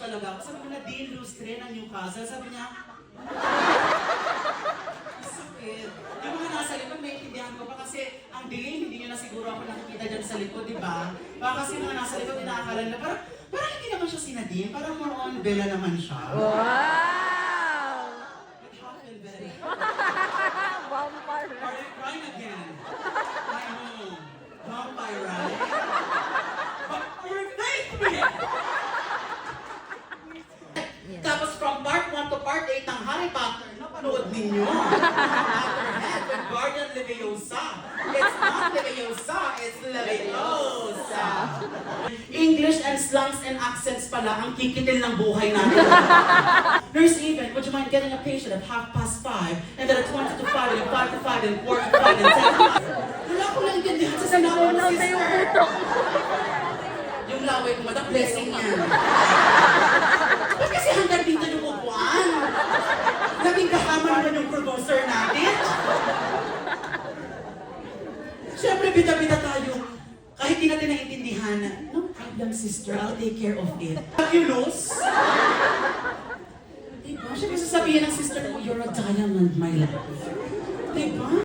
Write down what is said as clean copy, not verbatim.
talaga ako. Sabi ko na, Dean Lustre ng Newcastle. Sabi niya, sakit. Yung mga nasa likod, may intindihan ko pa kasi ang Dean, hindi nyo na siguro ako nakikita dyan sa likod, di ba? Baka kasi mga nasa likod, inaakala nila, parang hindi naman siya si Nadine, parang more on Bella naman siya. Wow! It happened very. Vampire. Are you crying again? I know. Vampire, right? But you're faith me! Tapos from part 1 to part 8 ng Harry Potter, napanood ninyo. Afterhead with Guardian Leviosa. It's not Leviosa, it's Leviosa. English and slangs and accents pala ang kikitil ng buhay natin. Nurse Even, would you mind getting a patient at 5:30 and then at 20 to 5 and 5 to 5 and 4 to 5 and 10 to 5? Wala ko lang intindihan sa sinabi ng sister. Yung laway ko, madam, blessing yan. Ba't kasi hanggang dito yung upuan? Naging kahama naman yung producer natin. Siyempre, bida-bida tayo. Kahit di natin naiintindihan, no problem, sister, I'll take care of it. Have you lose? Diba? Siyempre sasabihin ng sister ko, you're a diamond, my love. Diba?